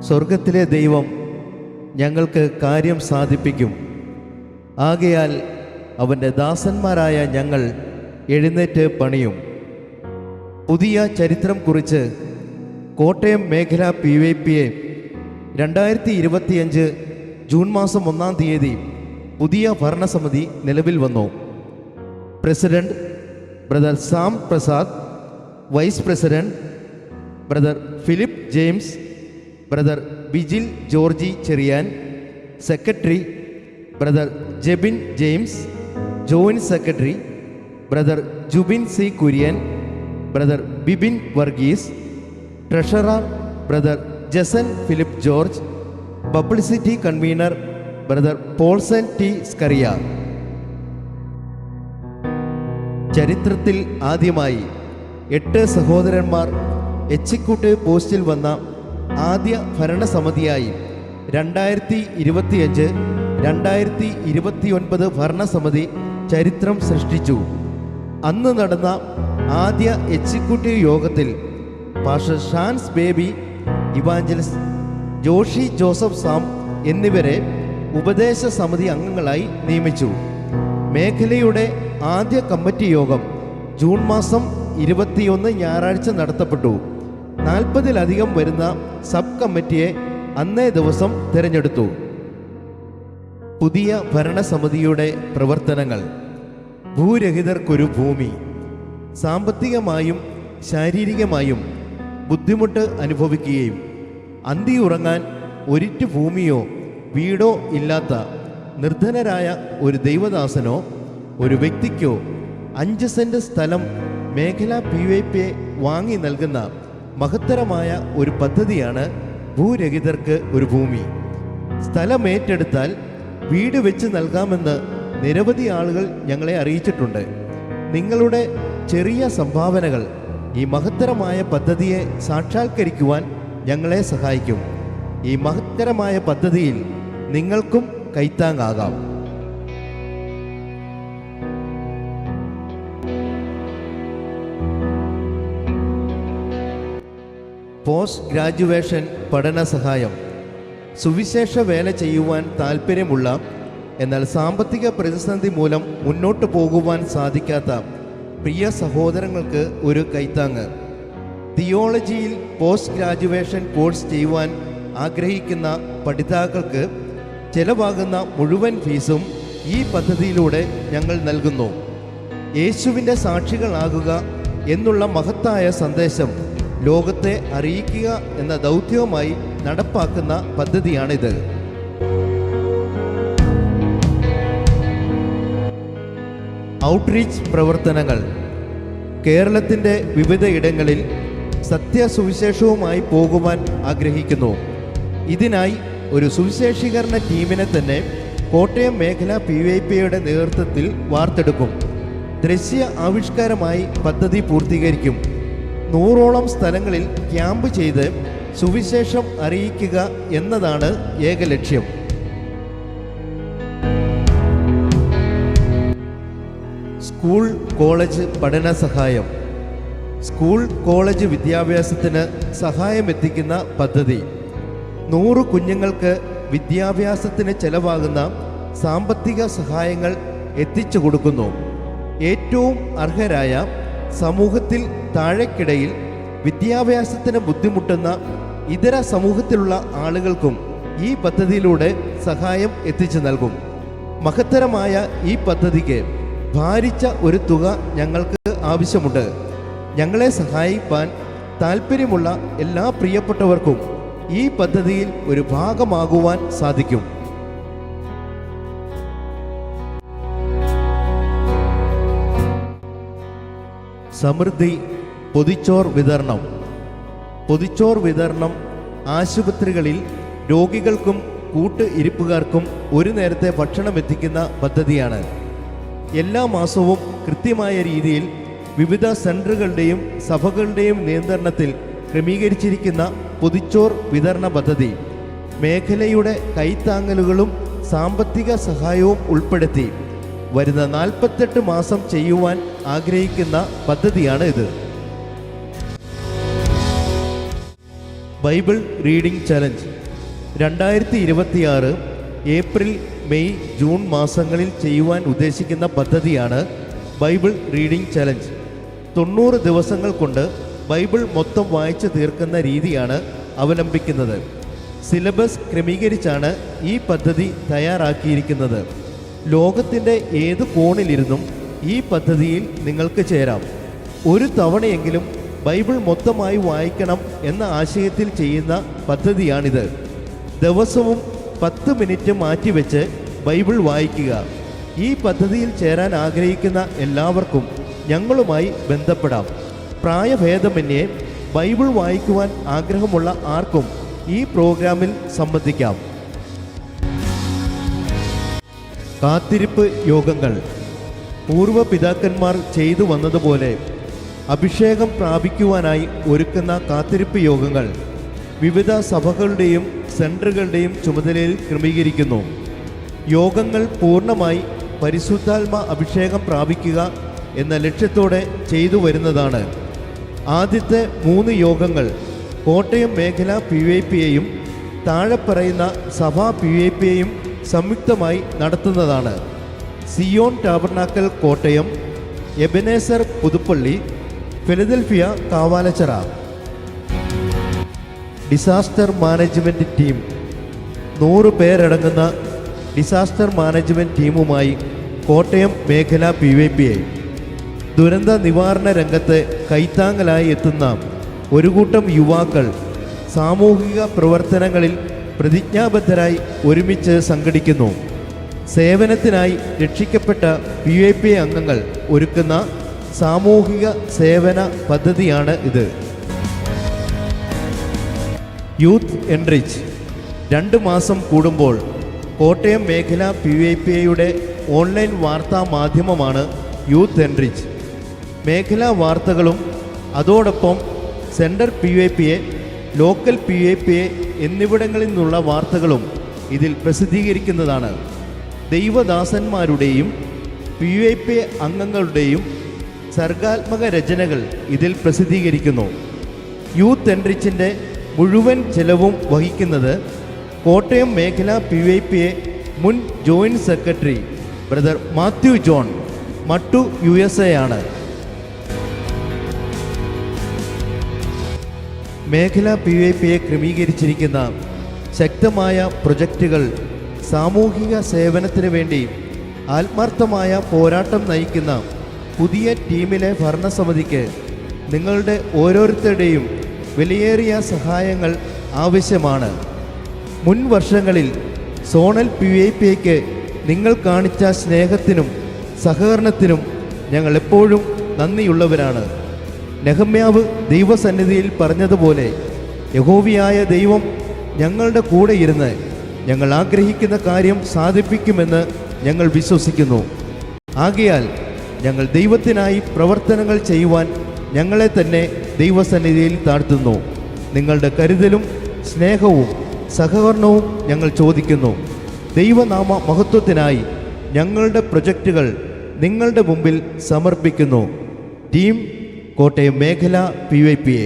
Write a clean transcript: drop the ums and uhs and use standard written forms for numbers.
സ്വർഗത്തിലെ ദൈവം ഞങ്ങൾക്ക് കാര്യം സാധിപ്പിക്കും. ആകയാൽ അവൻ്റെ ദാസന്മാരായ ഞങ്ങൾ എഴുന്നേറ്റ് പണിയും. പുതിയ ചരിത്രം കുറിച്ച് കോട്ടയം മേഖല PYPA 2025 ജൂൺ മാസം 1-ാം തീയതി പുതിയ ഭരണസമിതി നിലവിൽ വന്നു. President brother Sam Prasad, vice president brother Philip James, brother Bijil Georgie Cherian, secretary brother Jebin James, joint secretary brother Jubin C Kurian, brother Bibin Varghese, treasurer brother Jason Philip George, publicity convener brother Paulson T Scaria. ചരിത്രത്തിൽ ആദ്യമായി 8 സഹോദരന്മാർ എക്സിക്യൂട്ടീവ് പോസ്റ്റിൽ വന്ന ആദ്യ ഭരണസമിതിയായി 2025-2029 ഭരണസമിതി ചരിത്രം സൃഷ്ടിച്ചു. അന്ന് നടന്ന ആദ്യ എക്സിക്യൂട്ടീവ് യോഗത്തിൽ pastor Shans Baby, evangelist Joshy Joseph Sam എന്നിവരെ ഉപദേശ സമിതി അംഗങ്ങളായി നിയമിച്ചു. മേഖലയുടെ ആദ്യ കമ്മിറ്റി യോഗം ജൂൺ മാസം 21 ഞായറാഴ്ച നടത്തപ്പെട്ടു. 40-ലധികം വരുന്ന സബ് കമ്മിറ്റിയെ അന്നേ ദിവസം തിരഞ്ഞെടുത്തു. പുതിയ ഭരണസമിതിയുടെ പ്രവർത്തനങ്ങൾ. ഭൂരഹിതർക്കൊരു ഭൂമി. സാമ്പത്തികമായും ശാരീരികമായും ബുദ്ധിമുട്ട് അനുഭവിക്കുകയും അന്തിയുറങ്ങാൻ ഒരിറ്റു ഭൂമിയോ വീടോ ഇല്ലാത്ത നിർധനരായ ഒരു ദൈവദാസനോ ഒരു വ്യക്തിക്കോ 5 സെന്റ് സ്ഥലം മേഖല PYPA വാങ്ങി നൽകുന്ന മഹത്തരമായ ഒരു പദ്ധതിയാണ് ഭൂരഹിതർക്ക് ഒരു ഭൂമി. സ്ഥലമേറ്റെടുത്താൽ വീട് വെച്ച് നൽകാമെന്ന് നിരവധി ആളുകൾ ഞങ്ങളെ അറിയിച്ചിട്ടുണ്ട്. നിങ്ങളുടെ ചെറിയ സംഭാവനകൾ ഈ മഹത്തരമായ പദ്ധതിയെ സാക്ഷാത്കരിക്കുവാൻ ഞങ്ങളെ സഹായിക്കും. ഈ മഹത്തരമായ പദ്ധതിയിൽ നിങ്ങൾക്കും കൈത്താങ്ങാകാം. പോസ്റ്റ് ഗ്രാജുവേഷൻ പഠന സഹായം. സുവിശേഷ വേല ചെയ്യുവാൻ താൽപ്പര്യമുള്ള എന്നാൽ സാമ്പത്തിക പ്രതിസന്ധി മൂലം മുന്നോട്ട് പോകുവാൻ സാധിക്കാത്ത പ്രിയ സഹോദരങ്ങൾക്ക് ഒരു കൈത്താങ്ങ്. തിയോളജിയിൽ പോസ്റ്റ് ഗ്രാജുവേഷൻ കോഴ്സ് ചെയ്യുവാൻ ആഗ്രഹിക്കുന്ന പഠിതാക്കൾക്ക് ചെലവാകുന്ന മുഴുവൻ ഫീസും ഈ പദ്ധതിയിലൂടെ ഞങ്ങൾ നൽകുന്നു. യേശുവിൻ്റെ സാക്ഷികളാകുക എന്നുള്ള മഹത്തായ സന്ദേശം ലോകത്തെ അറിയിക്കുക എന്ന ദൗത്യവുമായി നടപ്പാക്കുന്ന പദ്ധതിയാണിത്. ഔട്ട്റീച്ച് പ്രവർത്തനങ്ങൾ. കേരളത്തിൻ്റെ വിവിധ ഇടങ്ങളിൽ സത്യസുവിശേഷവുമായി പോകുവാൻ ആഗ്രഹിക്കുന്നു. ഇതിനായി ഒരു സുവിശേഷീകരണ ടീമിനെ തന്നെ കോട്ടയം മേഖല PYPAയുടെ നേതൃത്വത്തിൽ വാർത്തെടുക്കും. ദൃശ്യ ആവിഷ്കാരമായി പദ്ധതി പൂർത്തീകരിക്കും. 100ഓളം സ്ഥലങ്ങളിൽ ക്യാമ്പ് ചെയ്ത് സുവിശേഷം അറിയിക്കുക എന്നതാണ് ഏക ലക്ഷ്യം. സ്കൂൾ കോളേജ് പഠന സഹായം. സ്കൂൾ കോളേജ് വിദ്യാഭ്യാസത്തിന് സഹായമെത്തിക്കുന്ന പദ്ധതി. 100 കുഞ്ഞുങ്ങൾക്ക് വിദ്യാഭ്യാസത്തിന് ചെലവാകുന്ന സാമ്പത്തിക സഹായങ്ങൾ എത്തിച്ചു കൊടുക്കുന്നു. ഏറ്റവും അർഹരായ സമൂഹത്തിൽ താഴെക്കിടയിൽ വിദ്യാഭ്യാസത്തിന് ബുദ്ധിമുട്ടുന്ന ഇതര സമൂഹത്തിലുള്ള ആളുകൾക്കും ഈ പദ്ധതിയിലൂടെ സഹായം എത്തിച്ചു നൽകും. മഹത്തരമായ ഈ പദ്ധതിക്ക് ഭാരിച്ച ഒരു തുക ഞങ്ങൾക്ക് ആവശ്യമുണ്ട്. ഞങ്ങളെ സഹായിക്കാൻ താൽപ്പര്യമുള്ള എല്ലാ പ്രിയപ്പെട്ടവർക്കും ഈ പദ്ധതിയിൽ ഒരു ഭാഗമാകുവാൻ സാധിക്കും. സമൃദ്ധി പൊതിച്ചോർ വിതരണം. പൊതിച്ചോർ വിതരണം ആശുപത്രികളിൽ രോഗികൾക്കും കൂട്ട് ഇരിപ്പുകാർക്കും ഒരു നേരത്തെ ഭക്ഷണം എത്തിക്കുന്ന പദ്ധതിയാണ്. എല്ലാ മാസവും കൃത്യമായ രീതിയിൽ വിവിധ സെൻറ്ററുകളുടെയും സഭകളുടെയും നിയന്ത്രണത്തിൽ ക്രമീകരിച്ചിരിക്കുന്ന പൊതിച്ചോർ വിതരണ പദ്ധതി മേഖലയുടെ കൈത്താങ്ങലുകളും സാമ്പത്തിക സഹായവും ഉൾപ്പെടുത്തി വരുന്ന 48 മാസം ചെയ്യുവാൻ ആഗ്രഹിക്കുന്ന പദ്ധതിയാണ് ഇത്. Bible reading challenge. 2026 April, May, June മാസങ്ങളിൽ ചെയ്യുവാൻ ഉദ്ദേശിക്കുന്ന പദ്ധതിയാണ് ബൈബിൾ റീഡിംഗ് ചലഞ്ച്. 90 ദിവസങ്ങൾ കൊണ്ട് ബൈബിൾ മൊത്തം വായിച്ചു തീർക്കുന്ന രീതിയാണ് അവലംബിക്കുന്നത്. സിലബസ് ക്രമീകരിച്ചാണ് ഈ പദ്ധതി തയ്യാറാക്കിയിരിക്കുന്നത്. ലോകത്തിൻ്റെ ഏത് കോണിലിരുന്നും ഈ പദ്ധതിയിൽ നിങ്ങൾക്ക് ചേരാം. ഒരു തവണയെങ്കിലും ബൈബിൾ മൊത്തമായി വായിക്കണം എന്ന ആശയത്തിൽ ചെയ്യുന്ന പദ്ധതിയാണിത്. ദിവസവും 10 മിനിറ്റ് മാറ്റിവെച്ച് ബൈബിൾ വായിക്കുക. ഈ പദ്ധതിയിൽ ചേരാൻ ആഗ്രഹിക്കുന്ന എല്ലാവർക്കും ഞങ്ങളുമായി ബന്ധപ്പെടാം. പ്രായഭേദമന്യേ ബൈബിൾ വായിക്കുവാൻ ആഗ്രഹമുള്ള ആർക്കും ഈ പ്രോഗ്രാമിൽ സംബന്ധിക്കാം. കാത്തിരിപ്പ് യോഗങ്ങൾ. പൂർവ്വ പിതാക്കന്മാർ ചെയ്തു വന്നതുപോലെ അഭിഷേകം പ്രാപിക്കുവാനായി ഒരുക്കുന്ന കാത്തിരിപ്പ് യോഗങ്ങൾ വിവിധ സഭകളുടെയും സെൻറ്ററുകളുടെയും ചുമതലയിൽ ക്രമീകരിക്കുന്നു. യോഗങ്ങൾ പൂർണ്ണമായി പരിശുദ്ധാത്മ അഭിഷേകം പ്രാപിക്കുക എന്ന ലക്ഷ്യത്തോടെ ചെയ്തു വരുന്നതാണ്. ആദ്യത്തെ 3 യോഗങ്ങൾ കോട്ടയം മേഖല PYPയെയും താഴെ പറയുന്ന സഭാ PYPയെയും സംയുക്തമായി നടത്തുന്നതാണ്. Zion tabernacle Kottayam, Ebenezer Puthuppally, Philadelphia Kavalachira. Disaster management team. 100 പേരടങ്ങുന്ന ഡിസാസ്റ്റർ മാനേജ്മെൻറ്റ് ടീമുമായി കോട്ടയം മേഖല PYPA. ദുരന്ത നിവാരണ രംഗത്ത് കൈത്താങ്ങലായി എത്തുന്ന ഒരു കൂട്ടം യുവാക്കൾ സാമൂഹിക പ്രവർത്തനങ്ങളിൽ പ്രതിജ്ഞാബദ്ധരായി ഒരുമിച്ച് സംഘടിക്കുന്നു. സേവനത്തിനായി രക്ഷിക്കപ്പെട്ട PYPA അംഗങ്ങൾ ഒരുക്കുന്ന സാമൂഹിക സേവന പദ്ധതിയാണ് ഇത്. Youth enrich. 2 മാസം കൂടുമ്പോൾ കോട്ടയം മേഖല PYPയുടെ ഓൺലൈൻ വാർത്താ മാധ്യമമാണ് യൂത്ത് എൻറിച്ച്. മേഖലാ വാർത്തകളും അതോടൊപ്പം സെൻട്രൽ PYPA, ലോക്കൽ PYPA എന്നിവിടങ്ങളിൽ നിന്നുള്ള വാർത്തകളും ഇതിൽ പ്രസിദ്ധീകരിക്കുന്നതാണ്. ദൈവദാസന്മാരുടെയും PYPA അംഗങ്ങളുടെയും സർഗാത്മക രചനകൾ ഇതിൽ പ്രസിദ്ധീകരിക്കുന്നു. യൂത്ത് എൻറിച്ചിൻ്റെ മുഴുവൻ ചെലവും വഹിക്കുന്നത് കോട്ടയം മേഖല PYPA മുൻ joint secretary brother Matthew John, മട്ടു USA ആണ്. മേഖല PYPA ക്രമീകരിച്ചിരിക്കുന്ന ശക്തമായ പ്രൊജക്റ്റുകൾ സാമൂഹിക സേവനത്തിന് വേണ്ടി ആത്മാർത്ഥമായ പോരാട്ടം നയിക്കുന്ന പുതിയ ടീമിലെ ഭരണസമിതിക്ക് നിങ്ങളുടെ ഓരോരുത്തരുടെയും വിലയേറിയ സഹായങ്ങൾ ആവശ്യമാണ്. മുൻ വർഷങ്ങളിൽ സോണൽ PYPയ്ക്ക് നിങ്ങൾ കാണിച്ച സ്നേഹത്തിനും സഹകരണത്തിനും ഞങ്ങൾ എപ്പോഴും നന്ദിയുള്ളവരാണ്. നെഹമ്യാവ് ദൈവസന്നിധിയിൽ പറഞ്ഞതുപോലെ, യഹോവയായ ദൈവം ഞങ്ങളുടെ കൂടെ ഇരുന്ന് ഞങ്ങൾ ആഗ്രഹിക്കുന്ന കാര്യം സാധിപ്പിക്കുമെന്ന് ഞങ്ങൾ വിശ്വസിക്കുന്നു. ആകയാൽ ഞങ്ങൾ ദൈവത്തിനായി പ്രവർത്തനങ്ങൾ ചെയ്യുവാൻ ഞങ്ങളെ തന്നെ ദൈവസന്നിധിയിൽ താഴ്ത്തുന്നു. നിങ്ങളുടെ കരുതലും സ്നേഹവും സഹകരണവും ഞങ്ങൾ ചോദിക്കുന്നു. ദൈവനാമ മഹത്വത്തിനായി ഞങ്ങളുടെ പ്രൊജക്റ്റുകൾ നിങ്ങളുടെ മുമ്പിൽ സമർപ്പിക്കുന്നു. ടീം കോട്ടയം മേഖല PYPA.